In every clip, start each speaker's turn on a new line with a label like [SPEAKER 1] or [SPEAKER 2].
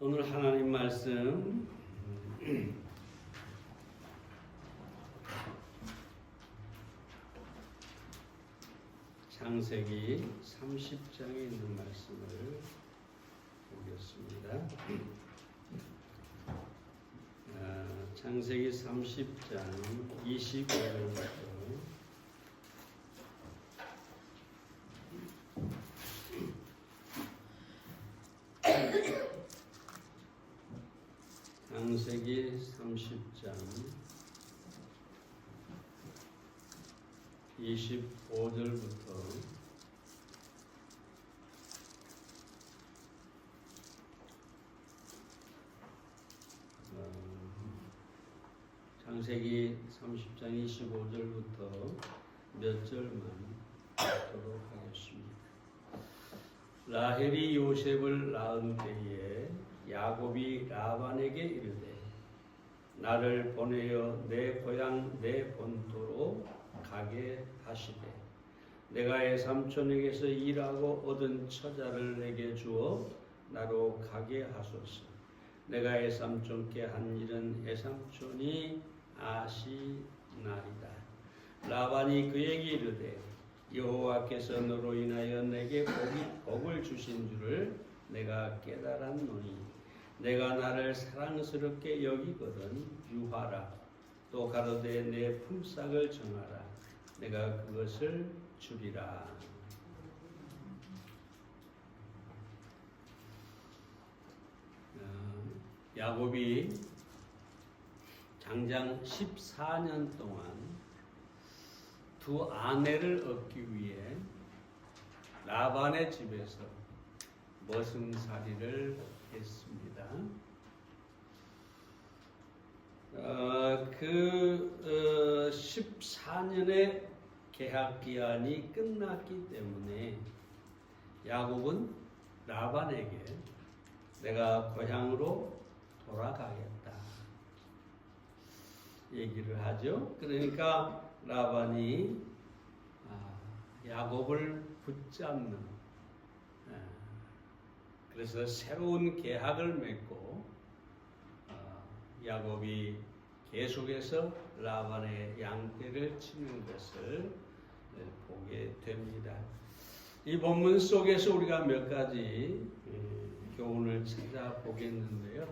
[SPEAKER 1] 오늘 하나님 말씀 창세기 30장에 있는 말씀을 보겠습니다. 창세기 30장 25절부터 창세기 30장 25절부터 창세기 30장 25절부터 몇 절만 읽도록 하겠습니다. 라헬이 요셉을 낳은 때에 야곱이 라반에게 이르되 나를 보내어 내 고향 내 본토로 가게 하시되 내가 애삼촌에게서 일하고 얻은 처자를 내게 주어 나로 가게 하소서. 내가 애삼촌께 한 일은 애삼촌이 아시나리다. 라반이 그에게 이르되 여호와께서 너로 인하여 내게 복을 주신 줄을 내가 깨달았노니 내가 나를 사랑스럽게 여기거든 유하라. 또 가로되 내 품삯을 정하라. 내가 그것을 주리라. 야곱이 장장 14년 동안 두 아내를 얻기 위해 라반의 집에서 머슴살이를 했습니다. 그 14년의 계약 기한이 끝났기 때문에 야곱은 라반에게 내가 고향으로 돌아가겠다 얘기를 하죠. 그러니까 라반이 야곱을 붙잡는, 그래서 새로운 계약을 맺고 야곱이 계속해서 라반의 양떼를 치는 것을 보게 됩니다. 이 본문 속에서 우리가 몇 가지 교훈을 찾아보겠는데요.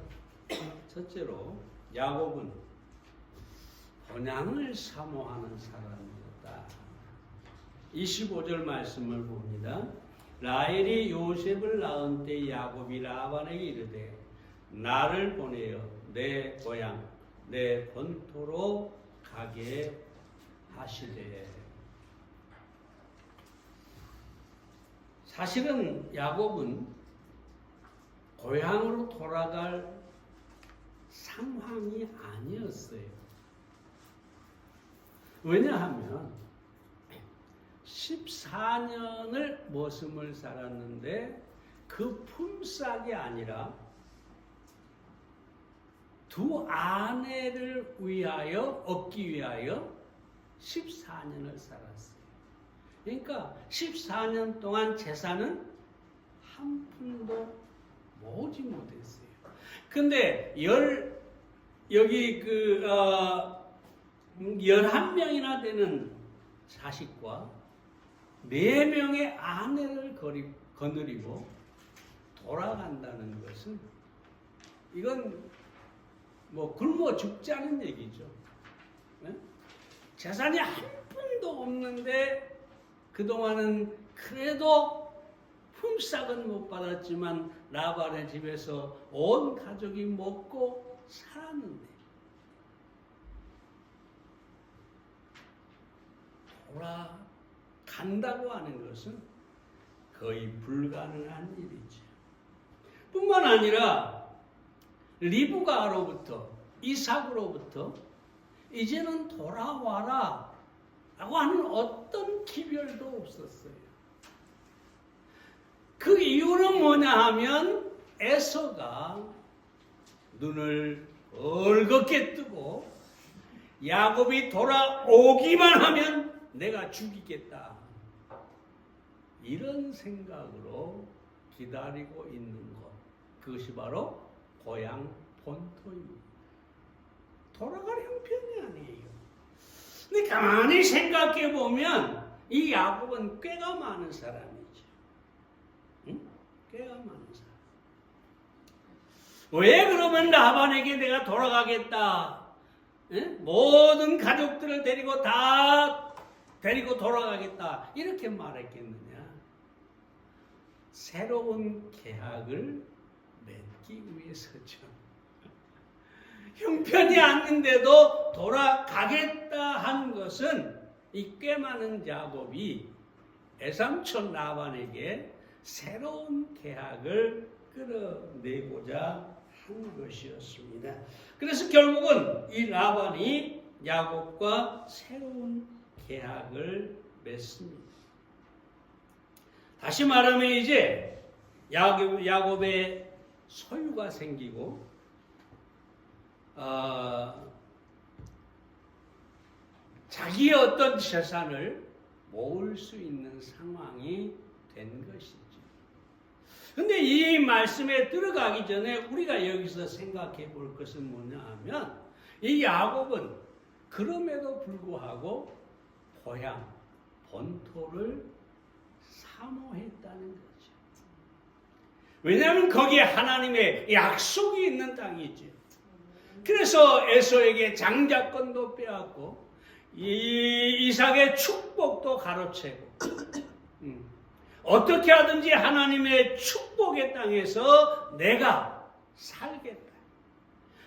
[SPEAKER 1] 첫째로 야곱은 번양을 사모하는 사람이었다. 25절 말씀을 봅니다. 라헬이 요셉을 낳은 때 야곱이 라반에게 이르되 나를 보내어 내 고향 내 본토로 가게 하시되. 사실은 야곱은 고향으로 돌아갈 상황이 아니었어요. 왜냐하면 14년을 머슴을 살았는데 그 품삯이 아니라 두 아내를 위하여 얻기 위하여 14년을 살았어요. 그러니까 14년 동안 재산은 한 푼도 모으지 못했어요. 근데 여기 11명이나 되는 자식과 4명의 아내를 거느리고 돌아간다는 것은 이건 뭐 굶어 죽자는 얘기죠. 네? 재산이 한 푼도 없는데 그동안은 그래도 품삯은 못 받았지만 라반의 집에서 온 가족이 먹고 살았는데 돌아간다고 하는 것은 거의 불가능한 일이죠. 뿐만 아니라 리브가로부터 이삭으로부터 이제는 돌아와라 라고 하는 어떤 기별도 없었어요. 그 이유는 뭐냐 하면 에서가 눈을 벌겋게 뜨고 야곱이 돌아오기만 하면 내가 죽이겠다 이런 생각으로 기다리고 있는 것, 그것이 바로 고향 본토입니다. 돌아갈 형편이 아니에요. 근데 가만히 생각해 보면 이 야곱은 꾀가 많은 사람이죠. 응? 꾀가 많은 사람. 왜 그러면 라반에게 내가 돌아가겠다. 응? 모든 가족들을 데리고 다 데리고 돌아가겠다. 이렇게 말했겠느냐. 새로운 계약을 맺기 위해서죠. 형편이 않는데도 돌아가겠다 한 것은 이 꽤 많은 야곱이 외삼촌 라반에게 새로운 계약을 끌어내고자 한 것이었습니다. 그래서 결국은 이 라반이 야곱과 새로운 계약을 맺습니다. 다시 말하면 이제 야곱의 소유가 생기고 자기의 어떤 재산을 모을 수 있는 상황이 된 것이죠. 근데 이 말씀에 들어가기 전에 우리가 여기서 생각해 볼 것은 뭐냐 하면 이 야곱은 그럼에도 불구하고 고향, 본토를 사모했다는 거죠. 왜냐하면 거기에 하나님의 약속이 있는 땅이죠. 그래서 에서에게 장자권도 빼앗고 이삭의 축복도 가로채고 어떻게 하든지 하나님의 축복의 땅에서 내가 살겠다.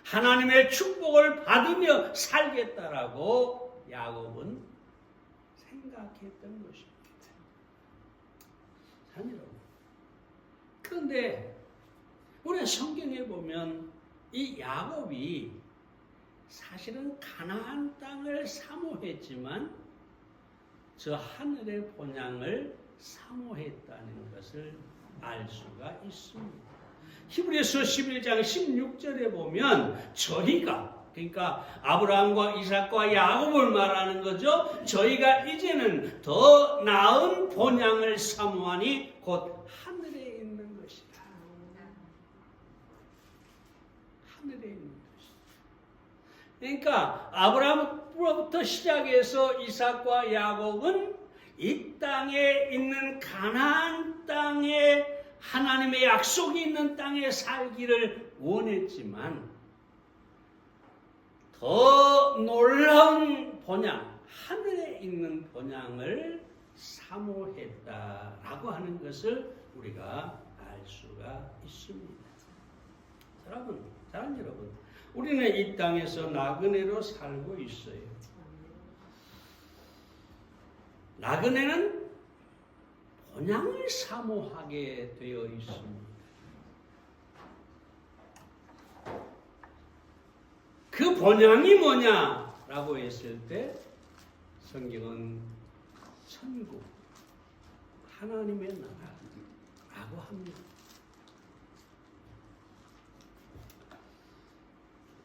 [SPEAKER 1] 하나님의 축복을 받으며 살겠다라고 야곱은 생각했던 것입니다. 여러분. 그런데 우리 성경에 보면 이 야곱이 사실은 가나안 땅을 사모했지만 저 하늘의 본향을 사모했다는 것을 알 수가 있습니다. 히브리서 11장 16절에 보면 저희가, 그러니까 아브라함과 이삭과 야곱을 말하는 거죠. 저희가 이제는 더 나은 본향을 사모하니 곧 하늘에 있는 것이다. 하늘에 있는 것이다. 그러니까 아브라함부터 시작해서 이삭과 야곱은 이 땅에 있는 가나안 땅에 하나님의 약속이 있는 땅에 살기를 원했지만 더 놀라운 본향, 하늘에 있는 본향을 사모했다라고 하는 것을 우리가 알 수가 있습니다. 사랑하는 여러분, 우리는 이 땅에서 나그네로 살고 있어요. 나그네는 본향을 사모하게 되어 있습니다. 그 본향이 뭐냐라고 했을 때 성경은 천국, 하나님의 나라라고 합니다.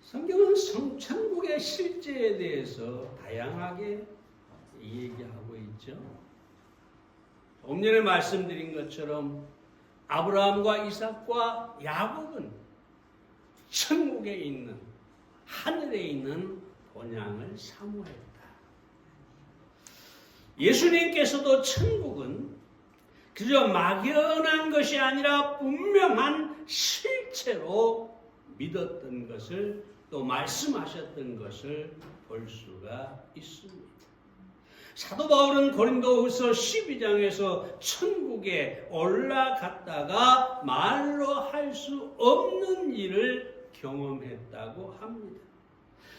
[SPEAKER 1] 성경은 천국의 실제에 대해서 다양하게 얘기하고 있죠. 조금 전에 말씀드린 것처럼 아브라함과 이삭과 야곱은 천국에 있는, 하늘에 있는 본향을 사모했다. 예수님께서도 천국은 그저 막연한 것이 아니라 분명한 실체로 믿었던 것을, 또 말씀하셨던 것을 볼 수가 있습니다. 사도 바울은 고린도후서 12장에서 천국에 올라갔다가 말로 할 수 없는 일을 경험했다고 합니다.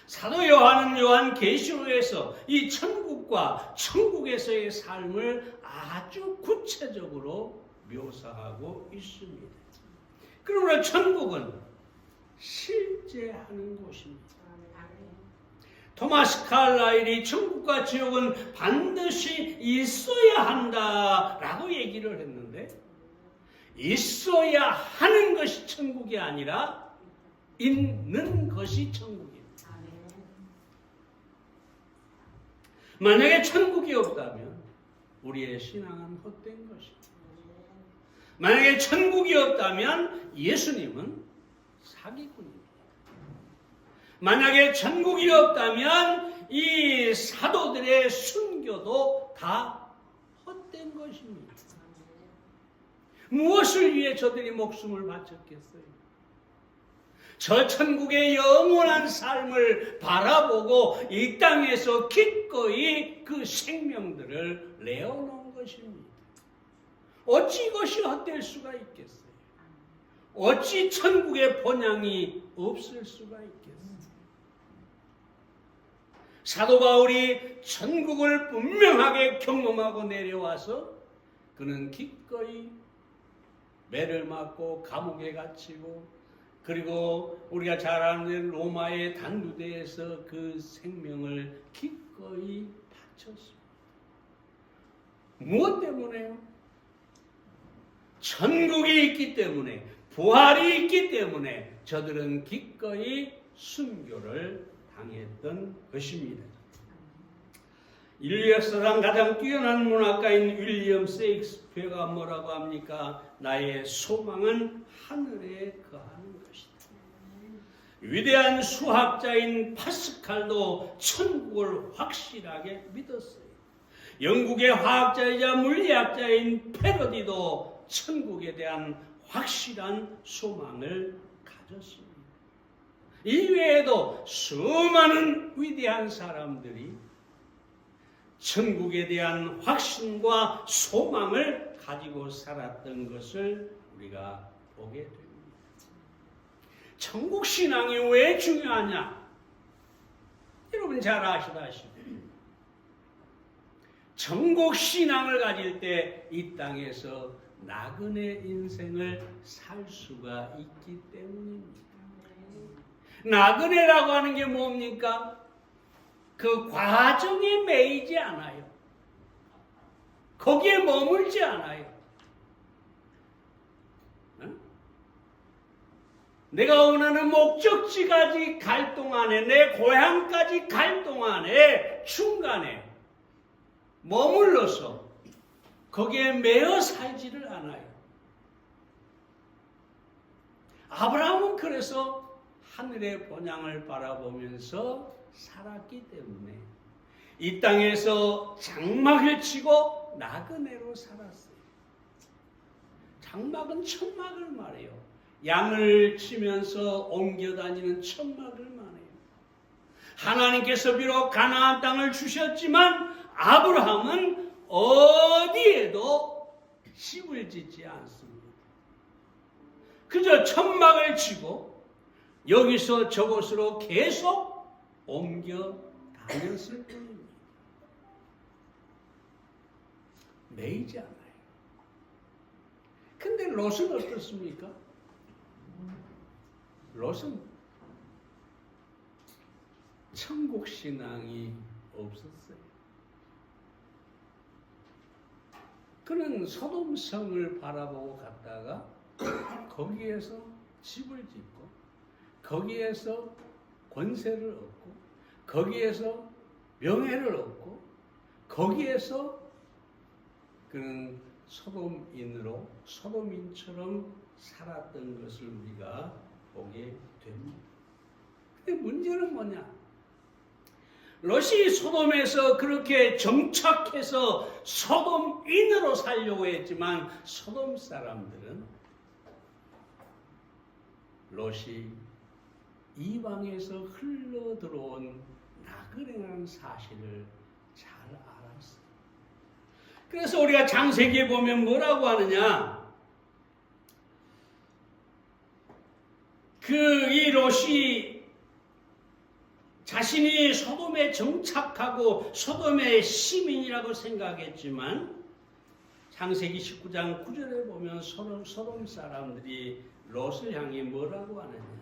[SPEAKER 1] 사도 요한은 요한계시록에서 이 천국과 천국에서의 삶을 아주 구체적으로 묘사하고 있습니다. 그러므로 천국은 실제하는 곳입니다. 토마스 칼라일이 천국과 지옥은 반드시 있어야 한다라고 얘기를 했는데, 있어야 하는 것이 천국이 아니라 있는 것이 천국입니다. 만약에 천국이 없다면 우리의 신앙은 헛된 것입니다. 만약에 천국이 없다면 예수님은 사기꾼입니다. 만약에 천국이 없다면 이 사도들의 순교도 다 헛된 것입니다. 무엇을 위해 저들이 목숨을 바쳤겠어요? 저 천국의 영원한 삶을 바라보고 이 땅에서 기꺼이 그 생명들을 내어놓은 것입니다. 어찌 이것이 헛될 수가 있겠어요? 어찌 천국의 본향이 없을 수가 있겠어요? 사도 바울이 천국을 분명하게 경험하고 내려와서 그는 기꺼이 매를 맞고 감옥에 갇히고, 그리고 우리가 잘 아는 로마의 단두대에서 그 생명을 기꺼이 바쳤습니다. 무엇 때문에요? 천국이 있기 때문에, 부활이 있기 때문에 저들은 기꺼이 순교를 당했던 것입니다. 인류 역사상 가장 뛰어난 문학가인 윌리엄 세익스피어가 뭐라고 합니까? 나의 소망은 하늘에 거하는 것이다. 위대한 수학자인 파스칼도 천국을 확실하게 믿었어요. 영국의 화학자이자 물리학자인 패러디도 천국에 대한 확실한 소망을 가졌습니다. 이외에도 수많은 위대한 사람들이 천국에 대한 확신과 소망을 가지고 살았던 것을 우리가 보게 됩니다. 천국 신앙이 왜 중요하냐? 여러분 잘 아시다시피 천국 신앙을 가질 때 이 땅에서 나그네 인생을 살 수가 있기 때문입니다. 나그네라고 하는 게 뭡니까? 그 과정에 매이지 않아요. 거기에 머물지 않아요. 내가 원하는 목적지까지 갈 동안에, 내 고향까지 갈 동안에 중간에 머물러서 거기에 매여 살지를 않아요. 아브라함은 그래서 하늘의 본향을 바라보면서 살았기 때문에 이 땅에서 장막을 치고 나그네로 살았어요. 장막은 천막을 말해요. 양을 치면서 옮겨 다니는 천막을 말해요. 하나님께서 비록 가나안 땅을 주셨지만 아브라함은 어디에도 집을 짓지 않습니다. 그저 천막을 치고 여기서 저곳으로 계속 옮겨 다녔을 뿐입니다. 매이지 않아요. 근데 롯은 어떻습니까? 롯은 천국 신앙이 없었어요. 그는 소돔성을 바라보고 갔다가 거기에서 집을 짓고 거기에서 권세를 얻고 거기에서 명예를 얻고 거기에서 그는 소돔인처럼 살았던 것을 우리가 보게 됩니다. 근데 문제는 뭐냐? 롯이 소돔에서 그렇게 정착해서 소돔인으로 살려고 했지만 소돔 사람들은 롯이 이방에서 흘러 들어온 나그네라는 사실을 잘 알았어요. 그래서 우리가 창세기에 보면 뭐라고 하느냐? 이 롯이 자신이 소돔에 정착하고 소돔의 시민이라고 생각했지만 창세기 19장 9절에 보면 소돔 사람들이 롯을 향해 뭐라고 하느냐?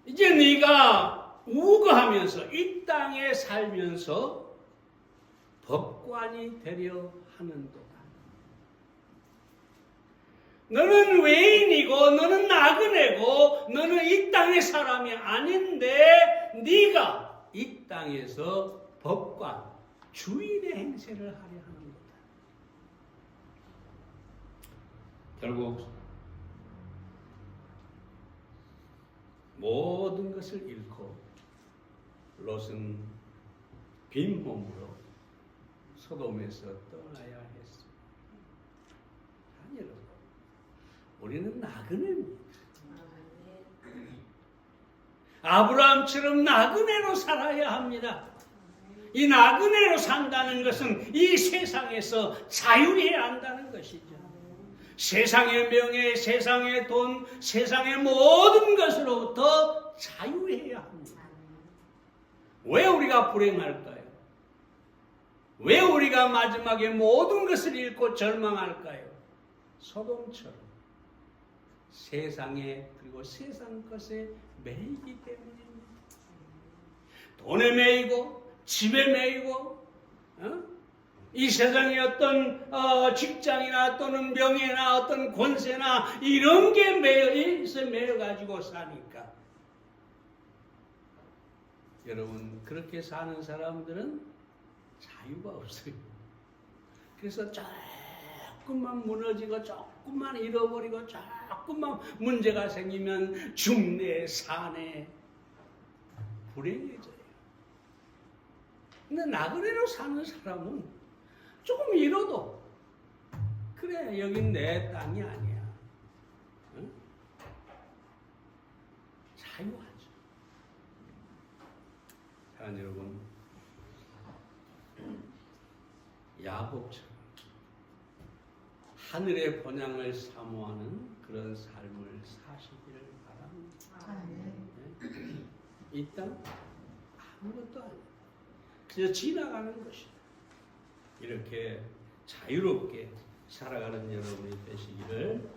[SPEAKER 1] 이제 네가 우거하면서 이 땅에 살면서 법관이 되려 하는도다. 너는 외인이고 너는 나그네고 너는 이 땅의 사람이 아닌데 네가 이 땅에서 법관, 주인의 행세를 하려 하는 거다. 결국 모든 것을 잃고 롯은 빈 몸으로 소돔에서 떠나야 했습니다. 여러분, 우리는 나그네입니다. 아브라함처럼 나그네로 살아야 합니다. 이 나그네로 산다는 것은 이 세상에서 자유해야 한다는 것이죠. 세상의 명예, 세상의 돈, 세상의 모든 것으로부터 자유해야 합니다. 왜 우리가 불행할까요? 왜 우리가 마지막에 모든 것을 잃고 절망할까요? 소돔처럼 세상에 그리고 세상 것에 매이기 때문입니다. 돈에 매이고 집에 매이고 이 세상의 어떤 직장이나 또는 명예나 어떤 권세나 이런 게 매여가지고 사니까 여러분 그렇게 사는 사람들은 자유가 없어요. 그래서 조금만 무너지고 조금만 잃어버리고 조금만 문제가 생기면 죽네 사네 불행해져요. 근데 나그네로 사는 사람은 조금 잃어도 그래 여긴 내 땅이 아니야. 응? 자유하죠. 자 여러분 야곱처럼 하늘의 본향을 사모하는 그런 삶을 사시기를 바랍니다. 네? 이 땅 아무것도 아니에요. 그저 지나가는 것이다. 이렇게 자유롭게 살아가는 여러분이 되시기를 바랍니다.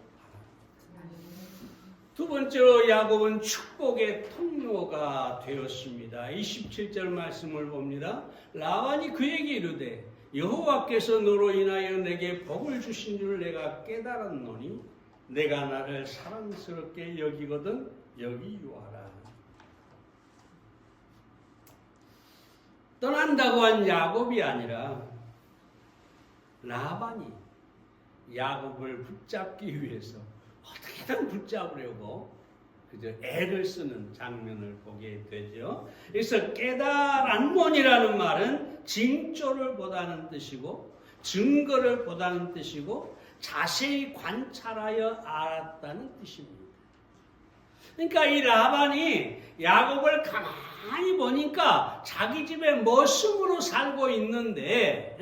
[SPEAKER 1] 두 번째로 야곱은 축복의 통로가 되었습니다. 27절 말씀을 봅니다. 라반이 그에게 이르되 여호와께서 너로 인하여 내게 복을 주신 줄 내가 깨달았노니 내가 나를 사랑스럽게 여기거든 여기 유하라. 떠난다고 한 야곱이 아니라 라반이 야곱을 붙잡기 위해서 어떻게든 붙잡으려고 그저 애를 쓰는 장면을 보게 되죠. 그래서 깨달았노니라는 말은 징조를 보다는 뜻이고 증거를 보다는 뜻이고 자세히 관찰하여 알았다는 뜻입니다. 그러니까 이 라반이 야곱을 가만히 보니까 자기 집에 머슴으로 살고 있는데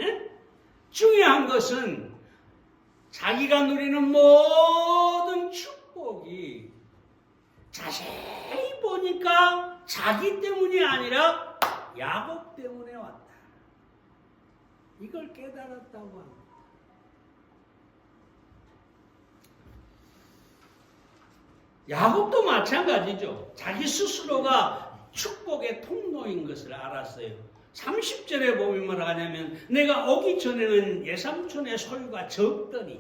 [SPEAKER 1] 중요한 것은 자기가 누리는 모든 축복이 자세히 보니까 자기 때문이 아니라 야곱 때문에 왔다. 이걸 깨달았다고 합니다. 야곱도 마찬가지죠. 자기 스스로가 축복의 통로인 것을 알았어요. 30절에 보면 뭐라 하냐면 내가 오기 전에는 예삼촌의 소유가 적더니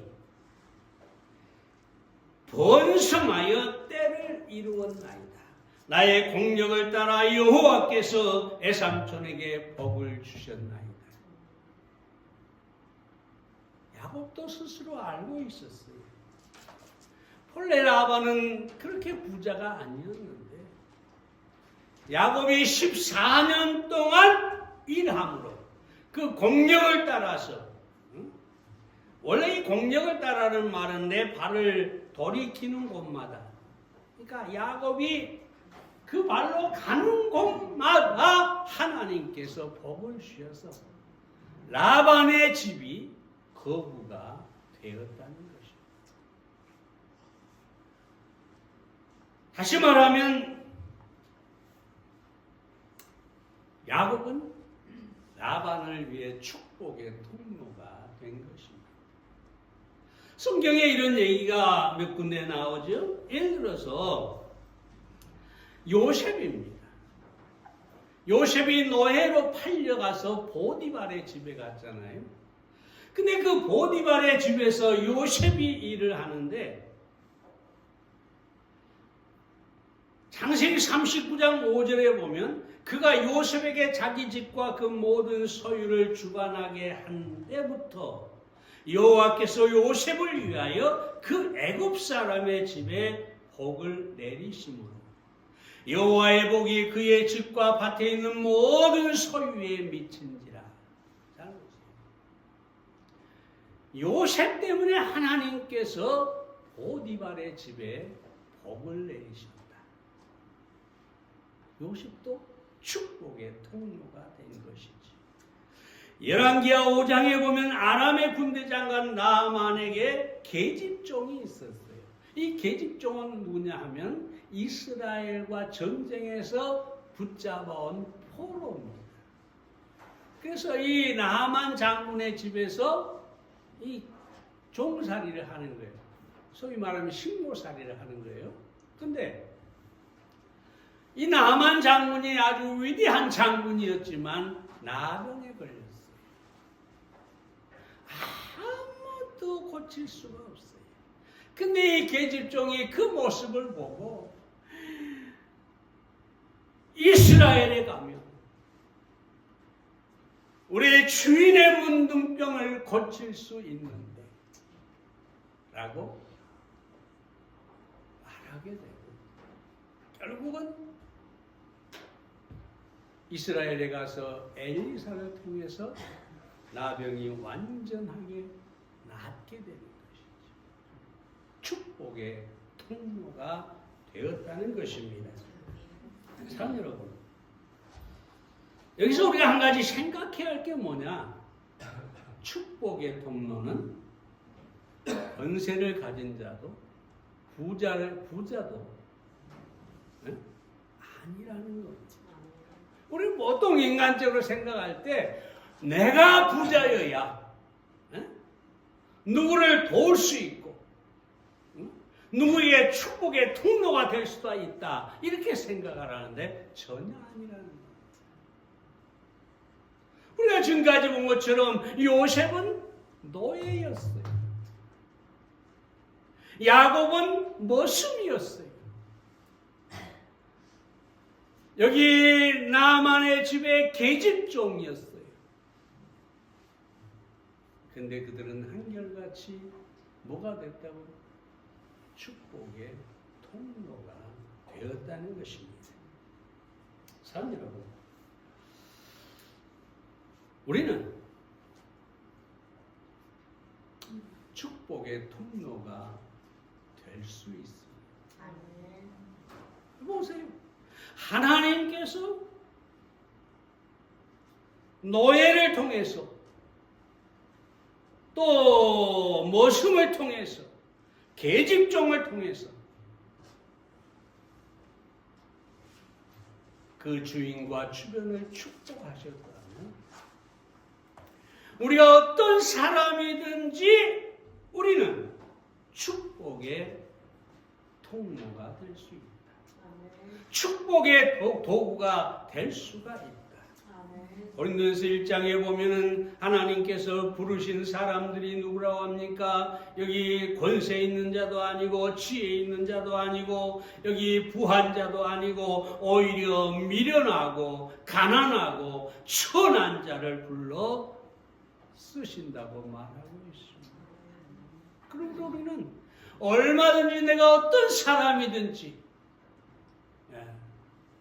[SPEAKER 1] 번성하여 때를 이루었나이다. 나의 공력을 따라 여호와께서 예삼촌에게 복을 주셨나이다. 야곱도 스스로 알고 있었어요. 본래 라반은 그렇게 부자가 아니었는데 야곱이 14년 동안 일함으로 그 공력을 따라서 원래 이 공력을 따라는 말은 내 발을 돌이키는 곳마다 그러니까 야곱이 그 발로 가는 곳마다 하나님께서 복을 주셔서 라반의 집이 거부가 되었다는 것입니다. 다시 말하면 야곱은 라반을 위해 축복의 통로가 된 것입니다. 성경에 이런 얘기가 몇 군데 나오죠. 예를 들어서 요셉입니다. 요셉이 노예로 팔려가서 보디발의 집에 갔잖아요. 근데 그 보디발의 집에서 요셉이 일을 하는데 창세기 39장 5절에 보면 그가 요셉에게 자기 집과 그 모든 소유를 주관하게 한 때부터 여호와께서 요셉을 위하여 그 애굽 사람의 집에 복을 내리심으로 여호와의 복이 그의 집과 밭에 있는 모든 소유에 미친지라. 잘 보세요. 요셉 때문에 하나님께서 보디발의 집에 복을 내리셨다. 요셉도 축복의 통로가 된 것이지. 열왕기하 5장에 보면 아람의 군대장관 나아만에게 계집종이 있었어요. 이 계집종은 누구냐 하면 이스라엘과 전쟁에서 붙잡아온 포로입니다. 그래서 이 나아만 장군의 집에서 이 종살이를 하는 거예요. 소위 말하면 식모살이를 하는 거예요. 근데 이 나아만 장군이 아주 위대한 장군이었지만 나병에 걸렸어요. 아무도 고칠 수가 없어요. 근데 이 계집종이 그 모습을 보고 이스라엘에 가면 우리 주인의 문둥병을 고칠 수 있는데 라고 말하게 되고 결국은 이스라엘에 가서 엘리사를 통해서 나병이 완전하게 낫게 되는 것이죠. 축복의 통로가 되었다는 것입니다. 사랑하는 여러분, 여기서 우리가 한 가지 생각해야 할 게 뭐냐? 축복의 통로는 권세를 가진 자도 부자도 아니라는 거죠. 우리 보통 인간적으로 생각할 때 내가 부자여야 누구를 도울 수 있고 누구의 축복의 통로가 될 수가 있다 이렇게 생각을 하는데 전혀 아니라는 거예요. 우리가 지금까지 본 것처럼 요셉은 노예였어요. 야곱은 머슴이었어요. 여기 나만의 집에 계집종이었어요. 근데 그들은 한결같이 뭐가 됐다고? 축복의 통로가 되었다는 것입니다. 사랑하는 여러분, 우리는 축복의 통로가 될 수 있습니다. 보세요. 하나님께서 노예를 통해서 또 머슴을 통해서 계집종을 통해서 그 주인과 주변을 축복하셨다면 우리가 어떤 사람이든지 우리는 축복의 통로가 될 수 있다. 축복의 도구가 될 수가 있다. 고린도전서 1장에 보면은 하나님께서 부르신 사람들이 누구라고 합니까? 여기 권세 있는 자도 아니고 지혜 있는 자도 아니고 여기 부한 자도 아니고 오히려 미련하고 가난하고 천한 자를 불러 쓰신다고 말하고 있습니다. 그러므로 우리는 얼마든지 내가 어떤 사람이든지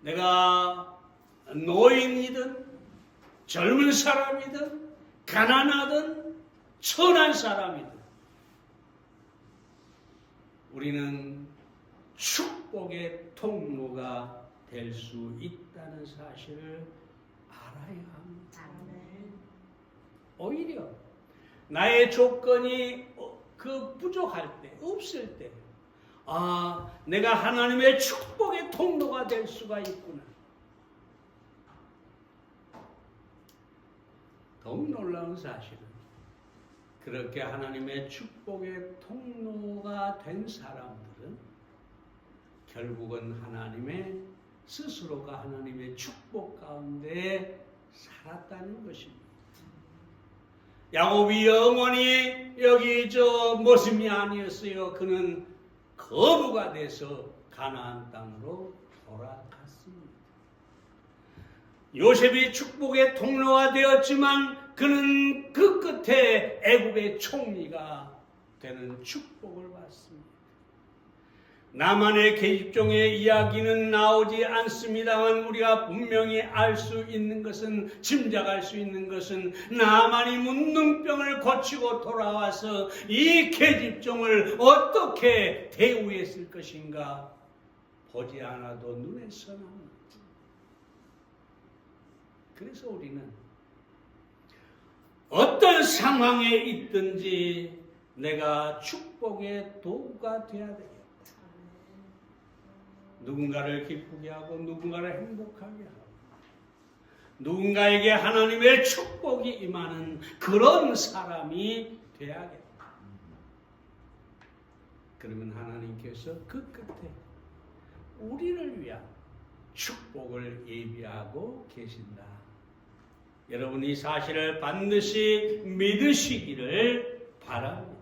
[SPEAKER 1] 내가 노인이든 젊은 사람이든 가난하든 천한 사람이든 우리는 축복의 통로가 될 수 있다는 사실을 알아야 합니다. 오히려 나의 조건이 부족할 때, 없을 때 내가 하나님의 축복의 통로가 될 수가 있구나. 더욱 놀라운 사실은 그렇게 하나님의 축복의 통로가 된 사람들은 결국은 하나님의 스스로가 하나님의 축복 가운데 살았다는 것입니다. 야곱이 영원히 여기 머슴이 아니었어요. 그는 거부가 돼서 가나안 땅으로 돌아갔습니다. 요셉이 축복의 통로가 되었지만 그는 그 끝에 애굽의 총리가 되는 축복을 받습니다. 나만의 계집종의 이야기는 나오지 않습니다만 우리가 분명히 알 수 있는 것은, 짐작할 수 있는 것은 나만이 문둥병을 고치고 돌아와서 이 계집종을 어떻게 대우했을 것인가 보지 않아도 눈에 선합니다. 그래서 우리는 어떤 상황에 있든지 내가 축복의 도구가 되어야 되겠다. 누군가를 기쁘게 하고 누군가를 행복하게 하고 누군가에게 하나님의 축복이 임하는 그런 사람이 되어야겠다. 그러면 하나님께서 그 끝에 우리를 위한 축복을 예비하고 계신다. 여러분 이 사실을 반드시 믿으시기를 바랍니다.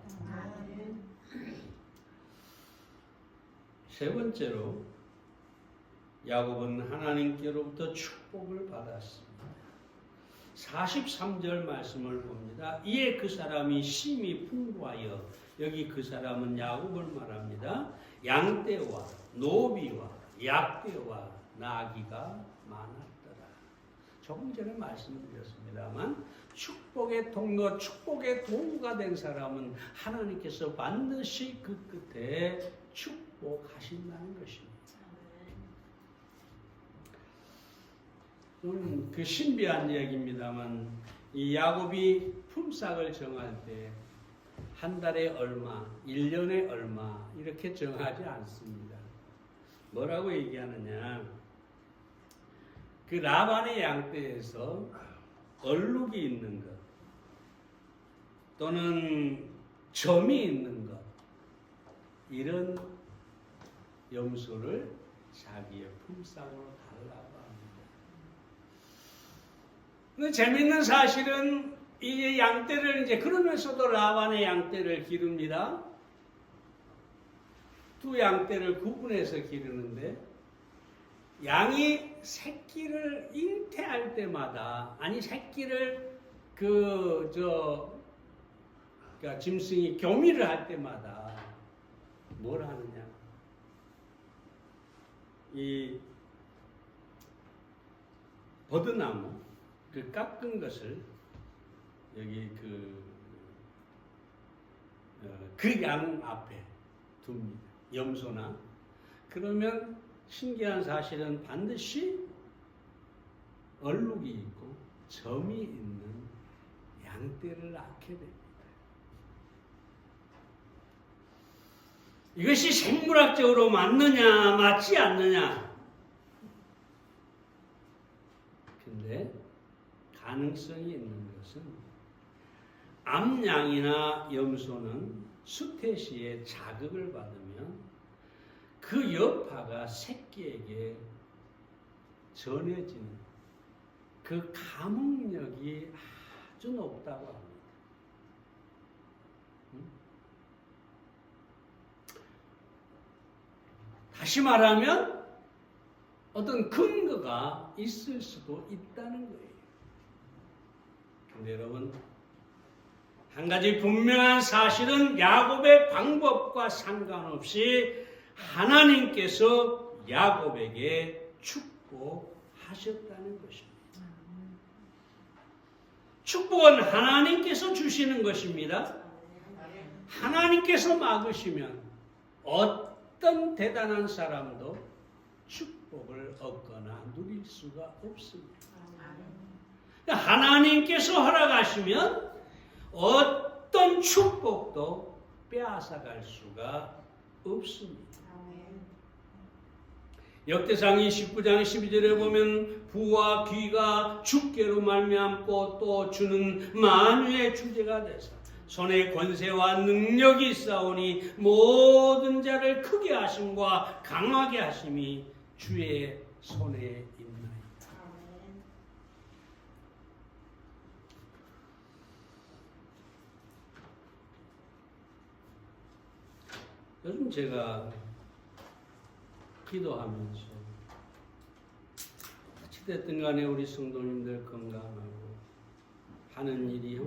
[SPEAKER 1] 세 번째로 야곱은 하나님께로부터 축복을 받았습니다. 43절 말씀을 봅니다. 이에 그 사람이 심히 풍부하여, 여기 그 사람은 야곱을 말합니다. 양떼와 노비와 약떼와 나귀가 많았더라. 조금 전에 말씀드렸습니다만 축복의 통로, 축복의 도구가 된 사람은 하나님께서 반드시 그 끝에 축복하신다는 것입니다. 그 신비한 이야기입니다만 이 야곱이 품삯을 정할 때 한 달에 얼마, 1년에 얼마 이렇게 정하지 않습니다. 뭐라고 얘기하느냐? 그 라반의 양떼에서 얼룩이 있는 것 또는 점이 있는 것, 이런 염소를 자기의 품삯으로 달라고 합니다. 근데 재밌는 사실은 이 양떼를 이제 그러면서도 라반의 양떼를 기릅니다. 두 양떼를 구분해서 기르는데 양이 새끼를 잉태할 때마다, 아니 새끼를 그러니까 짐승이 교미를 할 때마다 뭘 하느냐? 이 버드나무 그 깎은 것을 여기 그 양 앞에 둡니다. 염소나. 그러면 신기한 사실은 반드시 얼룩이 있고 점이 있는 양떼를 낳게 됩니다. 이것이 생물학적으로 맞느냐 맞지 않느냐? 근데 가능성이 있는 것은 암양이나 염소는 수태시에 자극을 받으면 그 여파가 새끼에게 전해지는 그 감흥력이 아주 높다고 합니다. 다시 말하면 어떤 근거가 있을 수도 있다는 거예요. 근데 여러분, 한 가지 분명한 사실은 야곱의 방법과 상관없이 하나님께서 야곱에게 축복하셨다는 것입니다. 축복은 하나님께서 주시는 것입니다. 하나님께서 막으시면 어떤 대단한 사람도 축복을 얻거나 누릴 수가 없습니다. 하나님께서 허락하시면 어떤 축복도 빼앗아갈 수가 없습니다. 역대상 29장 12절에 보면 부와 귀가 주께로 말미암고 또 주는 만유의 주제가 되사 손에 권세와 능력이 있사오니 모든 자를 크게 하심과 강하게 하심이 주의 손에 있나이다. 요즘 제가 기도하면서 어찌됐든 간에 우리 성도님들 건강하고 하는 일이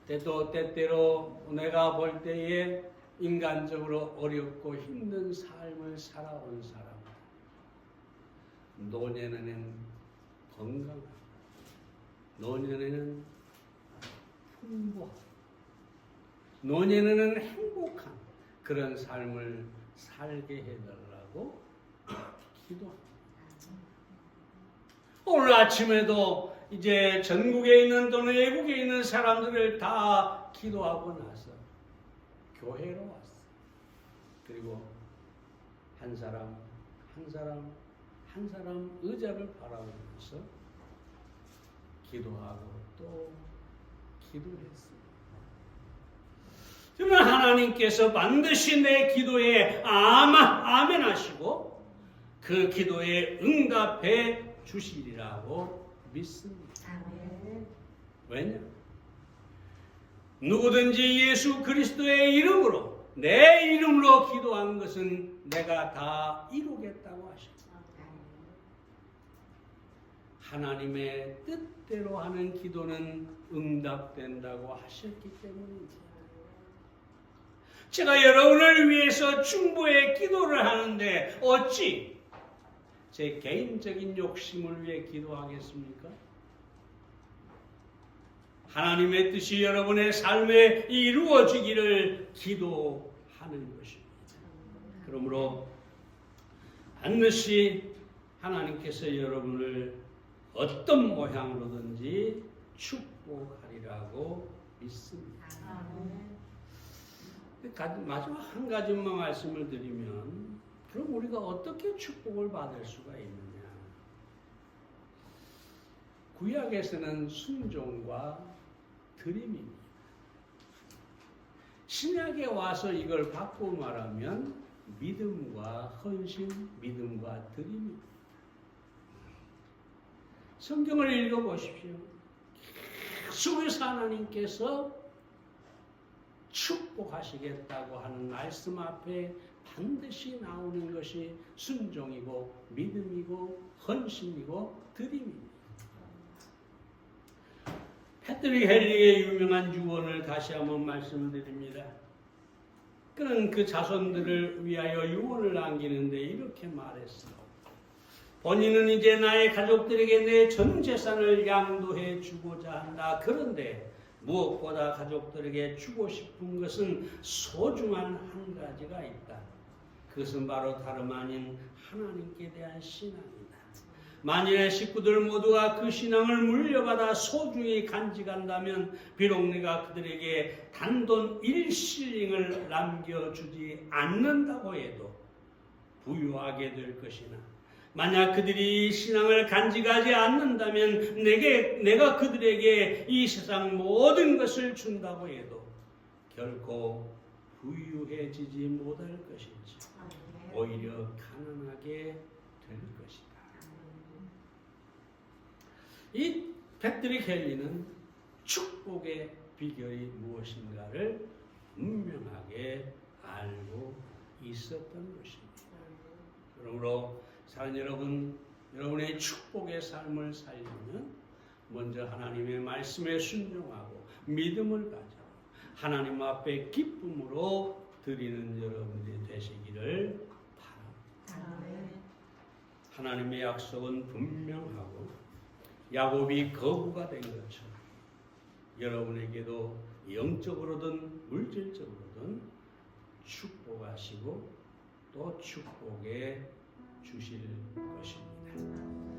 [SPEAKER 1] 형통하고 때때로 내가 볼 때에 인간적으로 어렵고 힘든 삶을 살아온 사람, 노년에는 건강하고 노년에는 풍부하고 노년에는 행복한 그런 삶을 살게 해달라고 기도합니다. 오늘 아침에도 이제 전국에 있는 또는 외국에 있는 사람들을 다 기도하고 나서 교회로 왔어. 그리고 한 사람 의자를 바라보면서 기도하고 또 기도했습니다. 저는 하나님께서 반드시 내 기도에 아멘 하시고 그 기도에 응답해 주시리라고 믿습니다. 왜냐? 누구든지 예수 그리스도의 이름으로 내 이름으로 기도한 것은 내가 다 이루겠다고 하셨습니다. 하나님의 뜻대로 하는 기도는 응답된다고 하셨기 때문입니다. 제가 여러분을 위해서 중보의 기도를 하는데 어찌 제 개인적인 욕심을 위해 기도하겠습니까? 하나님의 뜻이 여러분의 삶에 이루어지기를 기도하는 것입니다. 그러므로 반드시 하나님께서 여러분을 어떤 모양으로든지 축복하리라고 믿습니다. 마지막 한 가지만 말씀을 드리면, 그럼 우리가 어떻게 축복을 받을 수가 있느냐? 구약에서는 순종과 드림입니다. 신약에 와서 이걸 바꾸고 말하면 믿음과 헌신, 믿음과 드림입니다. 성경을 읽어보십시오. 계속해서 하나님께서 축복하시겠다고 하는 말씀 앞에 반드시 나오는 것이 순종이고 믿음이고 헌신이고 드림입니다. 패트릭 헨리의 유명한 유언을 다시 한번 말씀을 드립니다. 그는 그 자손들을 위하여 유언을 남기는데 이렇게 말했어요. 본인은 이제 나의 가족들에게 내 전 재산을 양도해 주고자 한다. 그런데 무엇보다 가족들에게 주고 싶은 것은 소중한 한 가지가 있다. 그것은 바로 다름 아닌 하나님께 대한 신앙이다. 만일의 식구들 모두가 그 신앙을 물려받아 소중히 간직한다면 비록 내가 그들에게 단돈 1실링을 남겨주지 않는다고 해도 부유하게 될 것이나, 만약 그들이 신앙을 간직하지 않는다면 내가 그들에게 이 세상 모든 것을 준다고 해도 결코 부유해지지 못할 것인지 오히려 가난하게 될 것이다. 이 패트릭 헨리는 축복의 비결이 무엇인가를 분명하게 알고 있었던 것입니다. 그러므로 사랑 여러분, 여러분의 축복의 삶을 살려면 먼저 하나님의 말씀에 순종하고 믿음을 가져 하나님 앞에 기쁨으로 드리는 여러분들이 되시기를 바랍니다. 하나님의 약속은 분명하고 야곱이 거부가 된 것처럼 여러분에게도 영적으로든 물질적으로든 축복하시고 또 축복해 주실 것입니다.